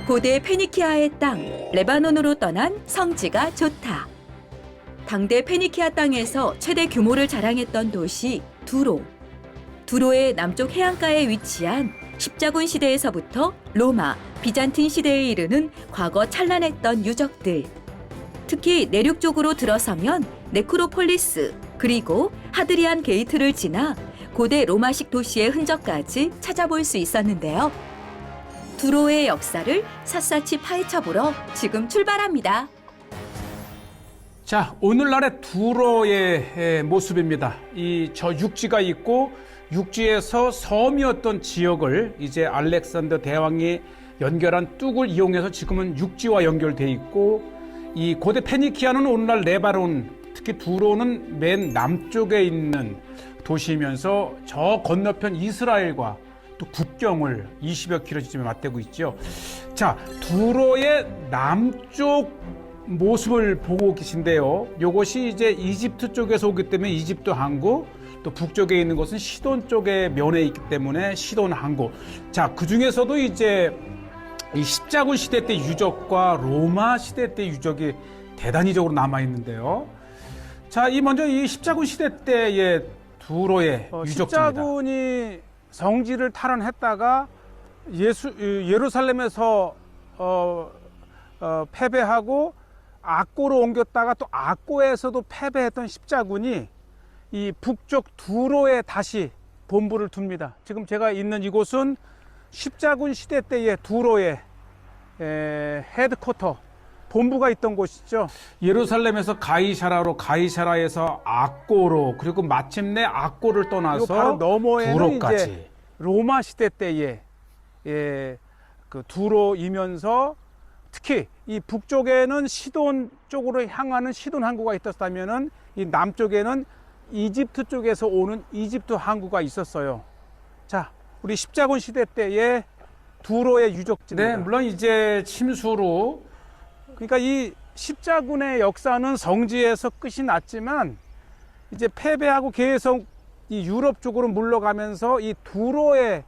고대 페니키아의 땅, 레바논으로 떠난 성지가 좋다. 당대 페니키아 땅에서 최대 규모를 자랑했던 도시 두로. 두로의 남쪽 해안가에 위치한 십자군 시대에서부터 로마, 비잔틴 시대에 이르는 과거 찬란했던 유적들. 특히 내륙 쪽으로 들어서면 네크로폴리스, 그리고 하드리안 게이트를 지나 고대 로마식 도시의 흔적까지 찾아볼 수 있었는데요. 두로의 역사를 샅샅이 파헤쳐보러 지금 출발합니다. 자, 오늘날의 두로의 모습입니다. 저 육지가 있고 육지에서 섬이었던 지역을 이제 알렉산더 대왕이 연결한 뚝을 이용해서 지금은 육지와 연결돼 있고, 이 고대 페니키아는 오늘날 레바논, 특히 두로는 맨 남쪽에 있는 도시이면서 저 건너편 이스라엘과 또 국경을 20여 킬로미터쯤에 맞대고 있죠. 자, 두로의 남쪽 모습을 보고 계신데요. 이것이 이제 이집트 쪽에서 오기 때문에 이집트 항구, 또 북쪽에 있는 것은 시돈 쪽에 면에 있기 때문에 시돈 항구. 자, 그 중에서도 이제 이 십자군 시대 때 유적과 로마 시대 때 유적이 대단히적으로 남아 있는데요. 자, 먼저 이 십자군 시대 때의 두로의 유적지입니다. 십자군이 성지를 탈환했다가 예루살렘에서 패배하고 악고로 옮겼다가 또 악고에서도 패배했던 십자군이 이 북쪽 두로에 다시 본부를 둡니다. 지금 제가 있는 이곳은 십자군 시대 때의 두로의 헤드쿼터, 본부가 있던 곳이죠. 예루살렘에서 가이사라로, 가이사라에서 악고로, 그리고 마침내 악고를 떠나서 바로 너머에는 두로까지. 이제 로마 시대 때의 그 두로이면서, 특히 이 북쪽에는 시돈 쪽으로 향하는 시돈 항구가 있었다면은 이 남쪽에는 이집트 쪽에서 오는 이집트 항구가 있었어요. 자, 우리 십자군 시대 때의 두로의 유적지입니다. 네, 물론 이제 침수로, 그러니까 이 십자군의 역사는 성지에서 끝이 났지만 이제 패배하고 계속 이 유럽 쪽으로 물러가면서 이 두로에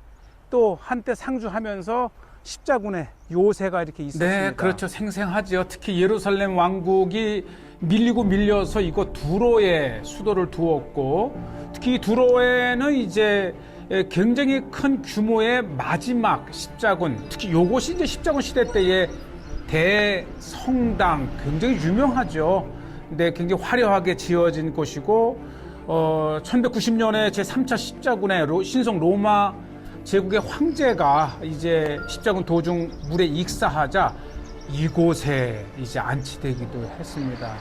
또 한때 상주하면서 십자군의 요새가 이렇게 있었습니다. 네, 그렇죠. 생생하죠. 특히 예루살렘 왕국이 밀리고 밀려서 이곳 두로에 수도를 두었고, 특히 두로에는 이제 굉장히 큰 규모의 마지막 십자군, 특히 요것이 이제 십자군 시대 때의 대성당, 굉장히 유명하죠. 근데 굉장히 화려하게 지어진 곳이고, 1190년에 제3차 십자군의 신성 로마 제국의 황제가 이제 십자군 도중 물에 익사하자 이곳에 이제 안치되기도 했습니다.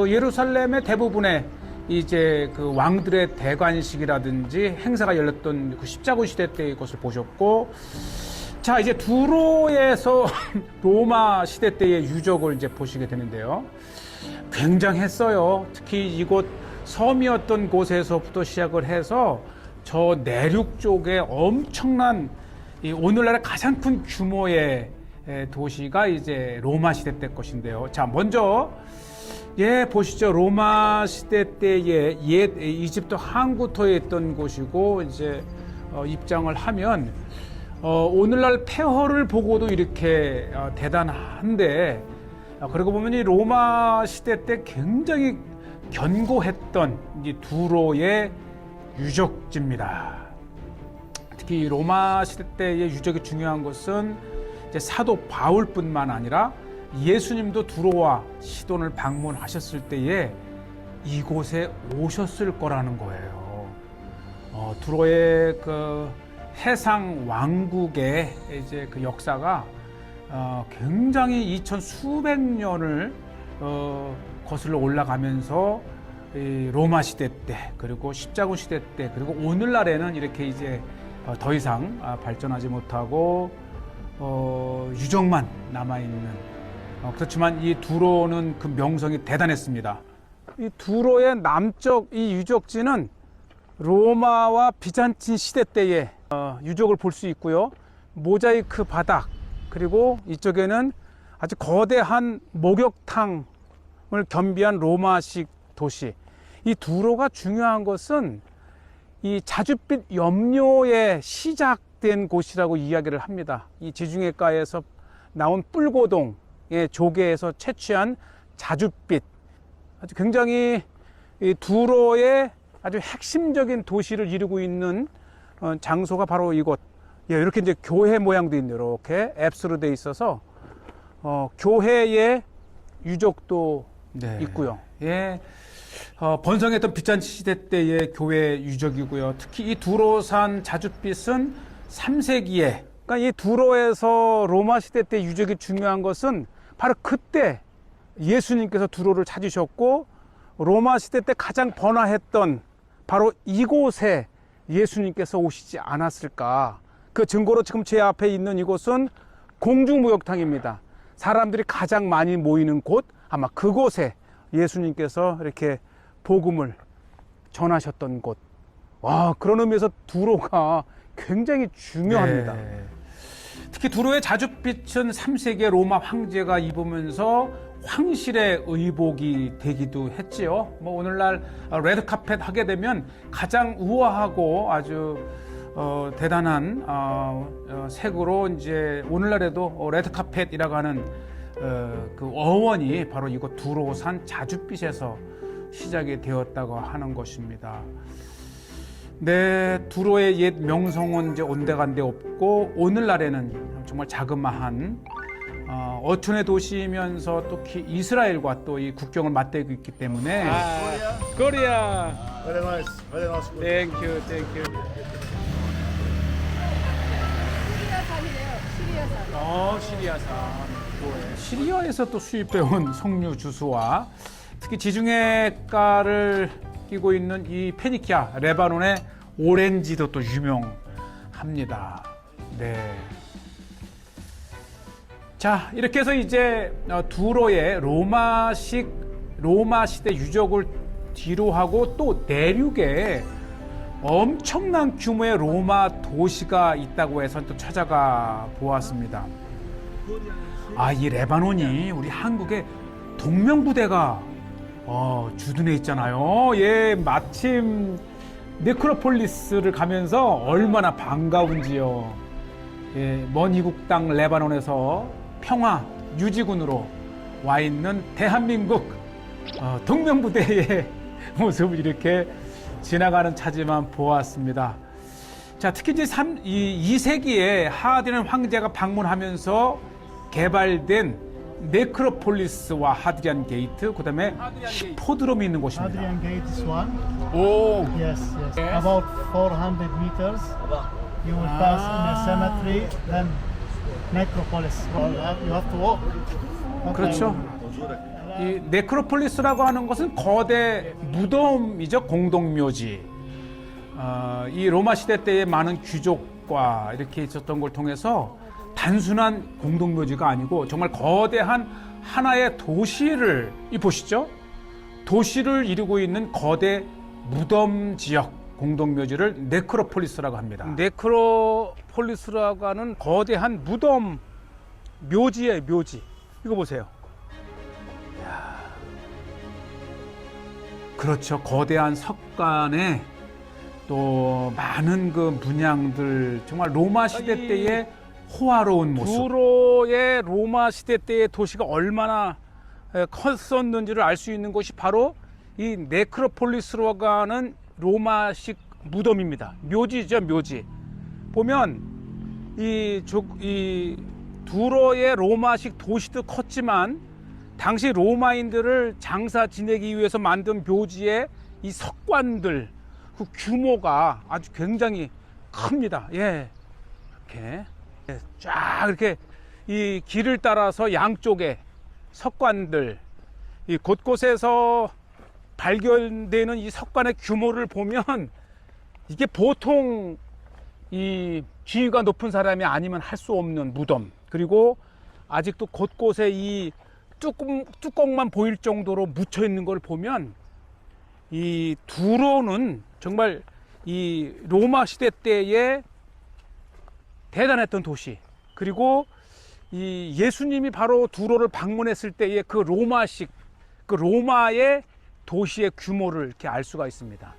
예루살렘의 대부분의 이제 그 왕들의 대관식이라든지 행사가 열렸던 그 십자군 시대 때의 것을 보셨고, 자, 이제 두로에서 로마 시대 때의 유적을 이제 보시게 되는데요. 굉장했어요. 특히 이곳 섬이었던 곳에서부터 시작을 해서 저 내륙 쪽에 엄청난 오늘날의 가장 큰 규모의 도시가 이제 로마 시대 때 것인데요. 자, 먼저 보시죠. 로마 시대 때의 옛 이집트 항구터에 있던 곳이고, 이제 입장을 하면 오늘날 폐허를 보고도 이렇게 대단한데, 그러고 보면 이 로마 시대 때 굉장히 견고했던 이 두로의 유적지입니다. 특히 로마 시대 때의 유적이 중요한 것은 이제 사도 바울뿐만 아니라 예수님도 두로와 시돈을 방문하셨을 때에 이곳에 오셨을 거라는 거예요. 두로의 그 해상 왕국의 이제 그 역사가 굉장히 2000 수백 년을 거슬러 올라가면서 이 로마 시대 때, 그리고 십자군 시대 때, 그리고 오늘날에는 이렇게 이제 더 이상 발전하지 못하고 유적만 남아 있는, 그렇지만 이 두로는 그 명성이 대단했습니다. 이 두로의 남쪽 이 유적지는 로마와 비잔틴 시대 때의 유적을 볼 수 있고요. 모자이크 바닥, 그리고 이쪽에는 아주 거대한 목욕탕을 겸비한 로마식 도시. 이 두로가 중요한 것은 이 자줏빛 염료의 시작된 곳이라고 이야기를 합니다. 이 지중해가에서 나온 뿔고동의 조개에서 채취한 자줏빛, 아주 굉장히 이 두로의 아주 핵심적인 도시를 이루고 있는 장소가 바로 이곳. 예, 이렇게 이제 교회 모양도 있네요. 이렇게 앱스로 돼 있어서 교회의 유적도 네. 있고요. 예. 번성했던 비잔치 시대 때의 교회 유적이고요. 특히 이 두로산 자줏빛은 3세기에, 그러니까 이 두로에서 로마 시대 때 유적이 중요한 것은 바로 그때 예수님께서 두로를 찾으셨고 로마 시대 때 가장 번화했던 바로 이곳에 예수님께서 오시지 않았을까. 그 증거로 지금 제 앞에 있는 이곳은 공중목욕탕입니다. 사람들이 가장 많이 모이는 곳, 아마 그곳에 예수님께서 이렇게 복음을 전하셨던 곳. 와, 그런 의미에서 두로가 굉장히 중요합니다. 네. 특히 두로의 자줏빛은 3세기의 로마 황제가 입으면서 황실의 의복이 되기도 했지요. 뭐 오늘날 레드카펫 하게 되면 가장 우아하고 아주 대단한 색으로 이제 오늘날에도 레드카펫이라고 하는 그 어원이 바로 이곳 두로산 자줏빛에서 시작이 되었다고 하는 것입니다. 네, 두로의 옛 명성은 이제 온데간데 없고 오늘날에는 정말 자그마한 어촌의 도시이면서 또 이스라엘과 또 이 국경을 맞대고 있기 때문에 코리아. Very nice, very nice. 땡큐, 땡큐. 시리아산. 시리아에서 또 수입해온 석류 주스와 특히 지중해가를 끼고 있는 이 페니키아, 레바논의 오렌지도 또 유명합니다. 네. 자, 이렇게 해서 이제 두로의 로마 시대 유적을 뒤로 하고 또 내륙에 엄청난 규모의 로마 도시가 있다고 해서 또 찾아가 보았습니다. 이 레바논이 우리 한국의 동명부대가 주둔해 있잖아요. 예, 마침 네크로폴리스를 가면서 얼마나 반가운지요. 예, 먼 이국 땅 레바논에서 평화 유지군으로 와 있는 대한민국 동명부대의 모습을 이렇게 지나가는 차지만 보았습니다. 자, 특히 이제 2세기에 하드리안 황제가 방문하면서 개발된 네크로폴리스와 하드리안 게이트, 그다음에 히포드롬이 있는 곳입니다. Adrian Gate is one. 오, Yes, yes. About 400 meters. You will pass in a cemetery, then necropolis. Well, you have to walk. 그렇죠. 이 네크로폴리스라고 하는 것은 거대 무덤이죠. 공동묘지. 이 로마 시대 때의 많은 귀족과 이렇게 있었던 걸 통해서 단순한 공동묘지가 아니고 정말 거대한 하나의 도시를 보시죠. 도시를 이루고 있는 거대 무덤 지역 공동묘지를 네크로폴리스라고 합니다. 네크로폴리스라고 하는 거대한 무덤 묘지의 묘지. 이거 보세요. 그렇죠. 거대한 석관에 또 많은 그 문양들, 정말 로마 시대 때의 호화로운 모습. 두로의 로마 시대 때의 도시가 얼마나 컸었는지를 알 수 있는 것이 바로 이 네크로폴리스라고 하는 로마식 무덤입니다. 묘지죠, 묘지. 보면 이 두로의 로마식 도시도 컸지만 당시 로마인들을 장사 지내기 위해서 만든 묘지의 이 석관들, 그 규모가 아주 굉장히 큽니다. 예, 이렇게 쫙 이렇게 이 길을 따라서 양쪽에 석관들, 이 곳곳에서 발견되는 이 석관의 규모를 보면 이게 보통 이 지위가 높은 사람이 아니면 할 수 없는 무덤, 그리고 아직도 곳곳에 이 뚜껑만 보일 정도로 묻혀 있는 걸 보면 이 두로는 정말 이 로마 시대 때의 대단했던 도시, 그리고 이 예수님이 바로 두로를 방문했을 때의 그 로마식, 그 로마의 도시의 규모를 이렇게 알 수가 있습니다.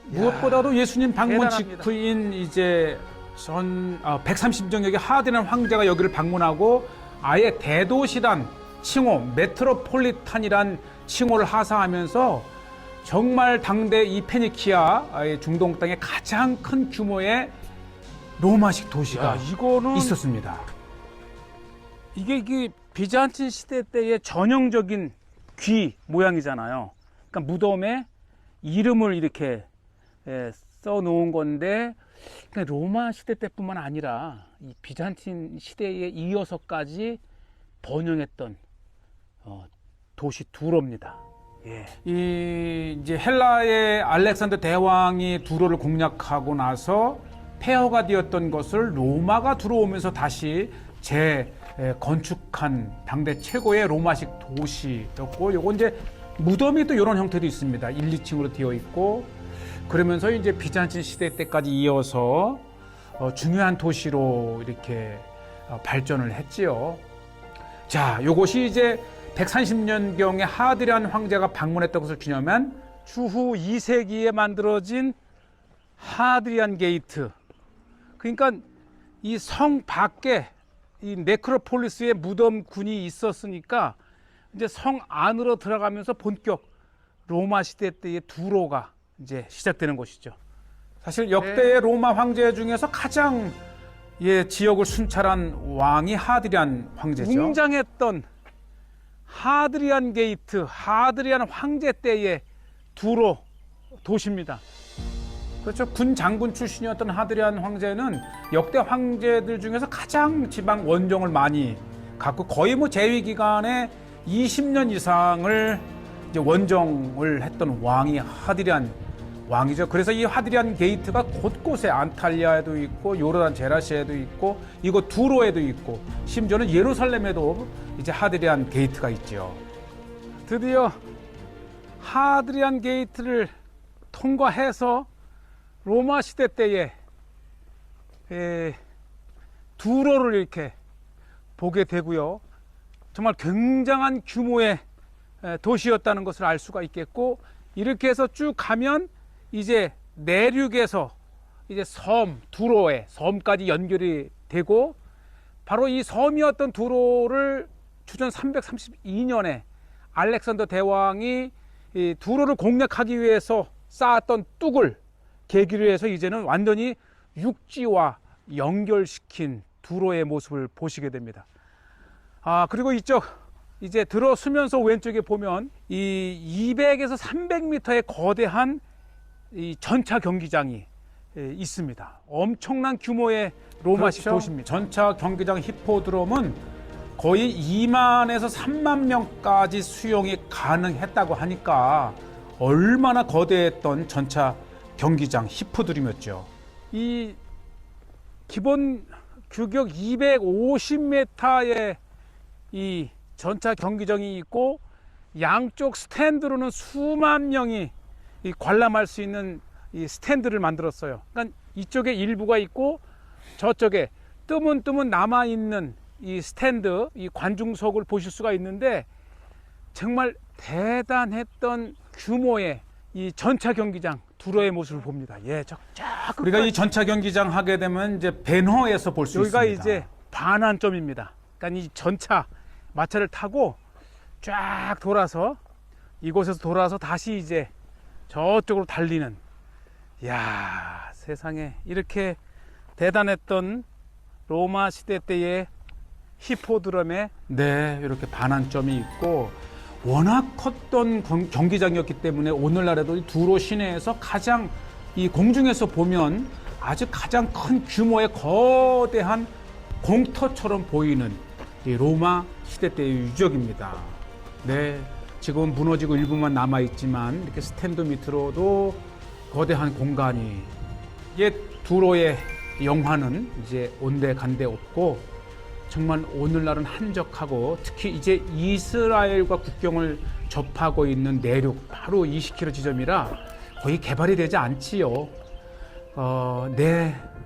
무엇보다도 예수님 방문 대단합니다. 직후인 이제 130정역의 하드리안 황제가 여기를 방문하고 아예 대도시란 칭호, 메트로폴리탄이란 칭호를 하사하면서 정말 당대 이 페니키아 중동 땅의 가장 큰 규모의 로마식 도시가 이거는 있었습니다. 이게 비잔틴 시대 때의 전형적인 귀 모양이잖아요. 그러니까 무덤에 이름을 이렇게 써놓은 건데 그러니까 로마 시대 때뿐만 아니라 이 비잔틴 시대에 이어서까지 번영했던 도시 두로입니다. 예. 이 이제 헬라의 알렉산더 대왕이 두로를 공략하고 나서 폐허가 되었던 것을 로마가 들어오면서 다시 건축한 당대 최고의 로마식 도시였고, 요거 이제 무덤이 또 이런 형태도 있습니다. 1, 2층으로 되어 있고, 그러면서 이제 비잔틴 시대 때까지 이어서 중요한 도시로 이렇게 발전을 했지요. 자, 요것이 이제 130년경에 하드리안 황제가 방문했던 것을 기념한 주후 2세기에 만들어진 하드리안 게이트. 그러니까 이 성 밖에 이 네크로폴리스의 무덤군이 있었으니까 이제 성 안으로 들어가면서 본격 로마 시대 때의 두로가 이제 시작되는 것이죠. 사실 역대의 로마 황제 중에서 가장 지역을 순찰한 왕이 하드리안 황제죠. 웅장했던 하드리안 게이트, 하드리안 황제 때의 두로 도시입니다. 그렇죠. 군 장군 출신이었던 하드리안 황제는 역대 황제들 중에서 가장 지방 원정을 많이 갔고, 거의 뭐 재위 기간에 20년 이상을 이제 원정을 했던 왕이 하드리안 왕이죠. 그래서 이 하드리안 게이트가 곳곳에 안탈리아에도 있고, 요르단 제라시에도 있고, 이곳 두로에도 있고, 심지어는 예루살렘에도 이제 하드리안 게이트가 있죠. 드디어 하드리안 게이트를 통과해서 로마 시대 때에 두로를 이렇게 보게 되고요. 정말 굉장한 규모의 도시였다는 것을 알 수가 있겠고, 이렇게 해서 쭉 가면 이제 내륙에서 이제 두로의 섬까지 연결이 되고, 바로 이 섬이었던 두로를 주전 332년에 알렉산더 대왕이 이 두로를 공략하기 위해서 쌓았던 뚝을 계기로 해서 이제는 완전히 육지와 연결시킨 두로의 모습을 보시게 됩니다. 그리고 이쪽 이제 들어서면서 왼쪽에 보면 이 200에서 300m의 거대한 이 전차 경기장이 있습니다. 엄청난 규모의 로마식 그렇죠. 도시입니다. 전차 경기장 히포드롬은 거의 2만에서 3만 명까지 수용이 가능했다고 하니까 얼마나 거대했던 전차 경기장 히포드롬이었죠. 이 기본 규격 250m의 이 전차 경기장이 있고, 양쪽 스탠드로는 수만 명이 관람할 수 있는 이 스탠드를 만들었어요. 그러니까 이쪽에 일부가 있고, 저쪽에 뜨문뜨문 남아있는 이 스탠드, 이 관중석을 보실 수가 있는데, 정말 대단했던 규모의 이 전차 경기장 두로의 모습을 봅니다. 우리가 이 전차 경기장 하게 되면 이제 배너에서 볼 수 있습니다. 여기가 이제 반환점입니다. 그러니까 이 전차 마차를 타고 쫙 돌아서 이곳에서 돌아서 다시 이제 저쪽으로 달리는, 세상에 이렇게 대단했던 로마 시대 때의 히포드롬에 이렇게 반환점이 있고, 워낙 컸던 경기장이었기 때문에 오늘날에도 이 두로 시내에서 가장 이 공중에서 보면 아주 가장 큰 규모의 거대한 공터처럼 보이는 이 로마 시대 때의 유적입니다. 지금 무너지고 일부만 남아 있지만 이렇게 스탠드 밑으로도 거대한 공간이, 옛 두로의 영화는 이제 온데 간데 없고, 정말 오늘날은 한적하고, 특히 이제 이스라엘과 국경을 접하고 있는 내륙 바로 20km 지점이라 거의 개발이 되지 않지요.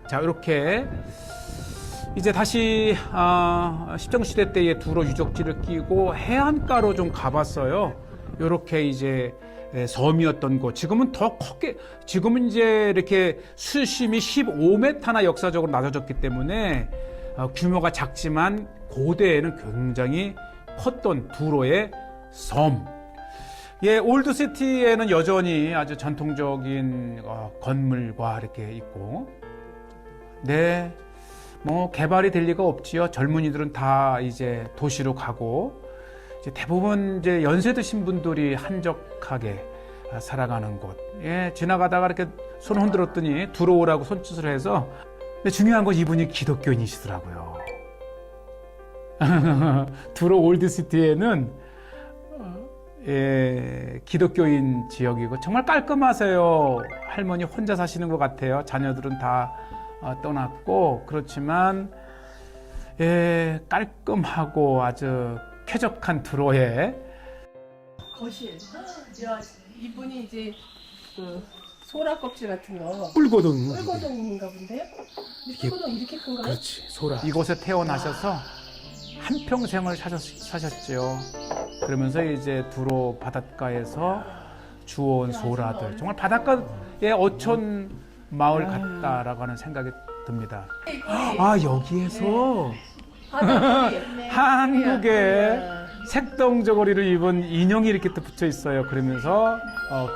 자, 이렇게 이제 다시 십정시대 때의 두로 유적지를 끼고 해안가로 좀 가봤어요. 이렇게 이제 섬이었던 곳. 지금은 더 크게, 지금은 이제 이렇게 수심이 15m나 역사적으로 낮아졌기 때문에 규모가 작지만 고대에는 굉장히 컸던 두로의 섬. 예, 올드시티에는 여전히 아주 전통적인 건물과 이렇게 있고, 네, 뭐 개발이 될 리가 없지요. 젊은이들은 다 이제 도시로 가고, 이제 대부분 이제 연세 드신 분들이 한적하게 살아가는 곳. 예, 지나가다가 이렇게 손 흔들었더니 들어오라고 손짓을 해서. 근데 중요한 건 이분이 기독교인이시더라고요. 두로 올드시티에는 예, 기독교인 지역이고 정말 깔끔하세요. 할머니 혼자 사시는 것 같아요. 자녀들은 다 떠났고, 그렇지만 예, 깔끔하고 아주 쾌적한 두로에 거실. 야, 이분이 이제 그 소라 껍질 같은 거 꿀고동. 꿀고동인가 본데요? 근데 꿀고동 이렇게 큰가요? 그렇지, 소라. 이곳에 태어나셔서 한평생을 사셨죠. 그러면서 이제 두로 바닷가에서 주워온 소라들. 정말 바닷가의 어촌 마을 같다라고 하는 생각이 듭니다. 아, 여기에서 한국의 색동저고리를 입은 인형이 이렇게 또 붙여 있어요. 그러면서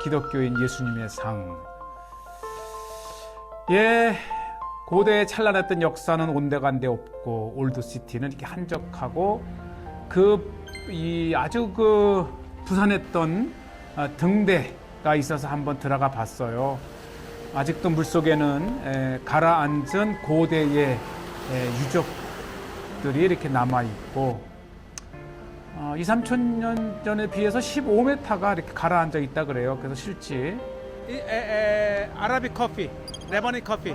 기독교인 예수님의 상. 예, 고대에 찬란했던 역사는 온데간데 없고, 올드시티는 이렇게 한적하고, 아주 부산했던 등대가 있어서 한번 들어가 봤어요. 아직도 물속에는 가라앉은 고대의 유적들이 이렇게 남아 있고, 2-3천 년 전에 비해서 15m가 이렇게 가라앉아 있다 그래요. 그래서 실제 아라비 커피, 레바논 커피.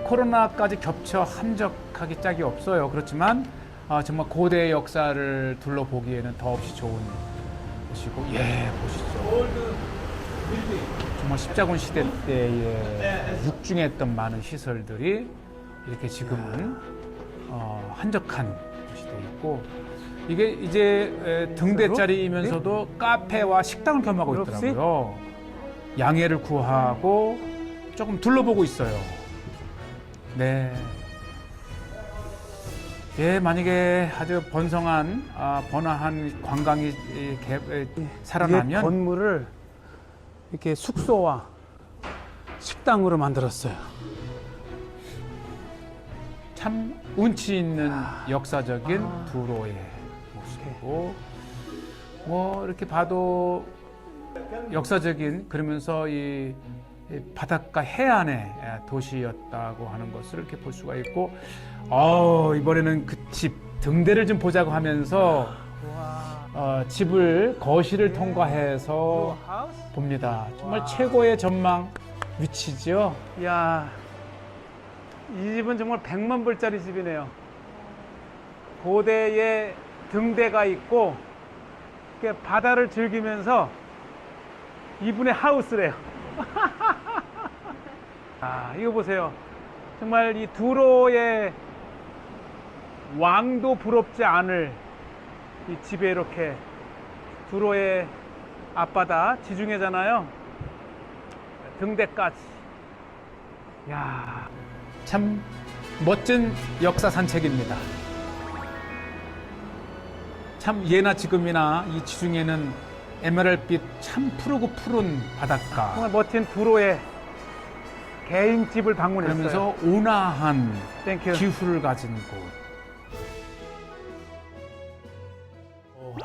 코로나까지 겹쳐 한적하기 짝이 없어요. 그렇지만 정말 고대의 역사를 둘러보기에는 더없이 좋은 곳이고, 예, 보시죠. 정말 십자군 시대 때에 육중했던 많은 시설들이 이렇게 지금은 한적한 곳이 되어 있고, 이게 이제 등대짜리이면서도 카페와 식당을 겸하고 있더라고요. 양해를 구하고 조금 둘러보고 있어요. 네. 예, 만약에 아주 번화한 관광이 살아나면 건물을 이렇게 숙소와 식당으로 만들었어요. 참 운치 있는 역사적인 두로의 모습이고, 뭐 이렇게 봐도 역사적인, 그러면서 이 바닷가 해안의 도시였다고 하는 것을 이렇게 볼 수가 있고, 이번에는 그 집 등대를 좀 보자고 하면서 집을 거실을 통과해서 봅니다. 정말 최고의 전망 위치죠. 이야, 이 집은 정말 100만 불짜리 집이네요. 고대의 등대가 있고, 이렇게 바다를 즐기면서 이분의 하우스래요. 이거 보세요. 정말 이 두로의 왕도 부럽지 않을 이 집에 이렇게, 두로의 앞바다 지중해잖아요. 등대까지. 야, 참 멋진 역사 산책입니다. 참 예나 지금이나 이 지중해는 에메랄드빛 참 푸르고 푸른 바닷가. 정말 멋진 두로의 개인 집을 방문했어요. 그러면서 온화한 땡큐. 기후를 가진 곳.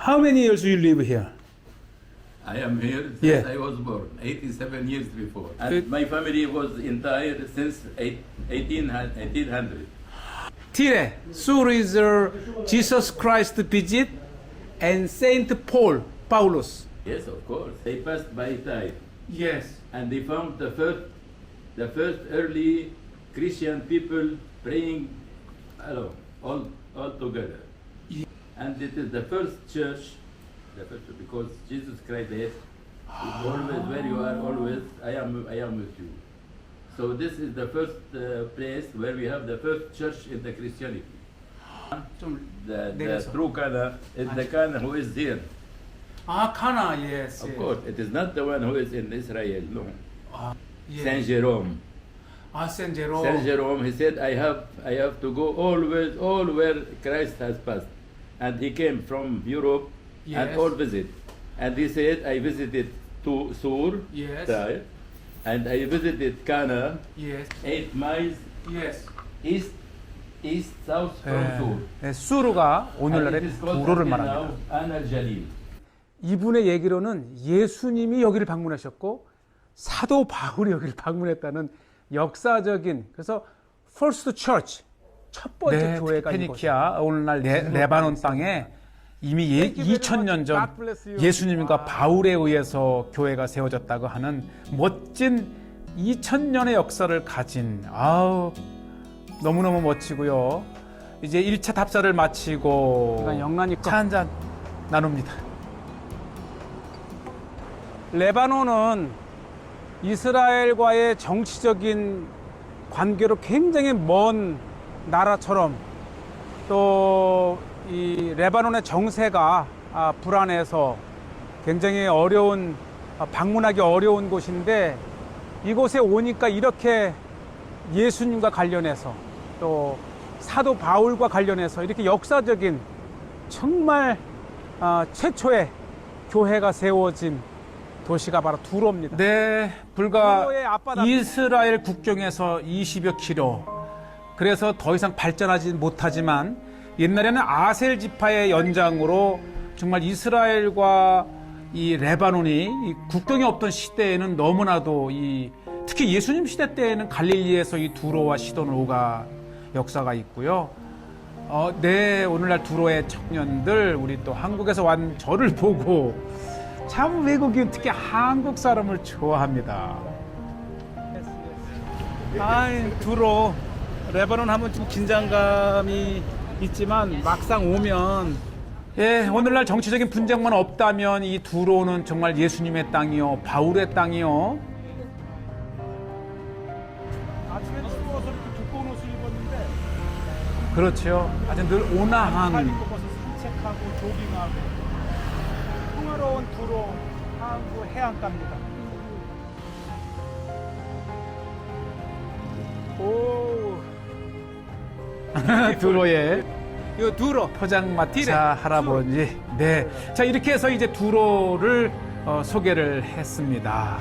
How many years you live here? I am here since Yeah. I was born, 87 years before. And Good. my family was entire since 1800. Tire, sur is Jesus Christ visit and Saint Paul, Paulus. Yes, of course. They passed by Tyre Yes. and they found the first early Christian people praying alone, all together. And it is the first church, because Jesus Christ said, always where you are, always I am with you. So this is the first place where we have the first church in the Christianity. 좀 The 내려서. true Cana is the Cana who is there. 아, 카나, yes. Of course, it is not the one who is in Israel. No. 예. Saint Jerome. 아, 센제로. Saint Jerome, he said, I have to go all where Christ has passed. And he came from Europe Yes. and all visit. And he said, I visited to Sur, Yes. Tyre, and I visited Cana, Yes. 8 miles Yes. east south from Sur. 네, 수르가 오늘날의 And it is called 두로를 until 말합니다. now An al-Jalil. 이분의 얘기로는 예수님이 여기를 방문하셨고 사도 바울이 여기를 방문했다는 역사적인, 그래서 First Church, 첫 번째 교회가 페니키아 오늘날 레바논 땅에 이미 2000년 전 예수님과 바울에 의해서 교회가 세워졌다고 하는 멋진 2000년의 역사를 가진, 아우 너무너무 멋지고요. 이제 1차 답사를 마치고 이건 영란이 차 한잔 나눕니다. 레바논은 이스라엘과의 정치적인 관계로 굉장히 먼 나라처럼, 또 이 레바논의 정세가 불안해서 굉장히 어려운, 방문하기 어려운 곳인데, 이곳에 오니까 이렇게 예수님과 관련해서 또 사도 바울과 관련해서 이렇게 역사적인 정말 최초의 교회가 세워진 도시가 바로 두로입니다. 네, 불과 두로의 앞바다. 이스라엘 국경에서 20여 킬로. 그래서 더 이상 발전하지 못하지만 옛날에는 아셀 지파의 연장으로 정말 이스라엘과 이 레바논이 이 국경이 없던 시대에는 너무나도 특히 예수님 시대 때에는 갈릴리에서 이 두로와 시돈 오가 역사가 있고요. 네, 오늘날 두로의 청년들, 우리 또 한국에서 완 저를 보고 참 외국인, 특히 한국 사람을 좋아합니다. 두로 레바논 하면 좀 긴장감이 있지만 막상 오면 예, 오늘날 정치적인 분쟁만 없다면 이 두로는 정말 예수님의 땅이요, 바울의 땅이요. 아침에 추워서 이렇게 두꺼운 옷을 입었는데 그렇죠. 아주 늘 온화한. 벗어 산책하고 조깅하고 평화로운 두로 항구 해안가입니다. 오, 두로의 이 두로 포장마차 할아버지. 네. 자, 이렇게 해서 이제 두로를 소개를 했습니다.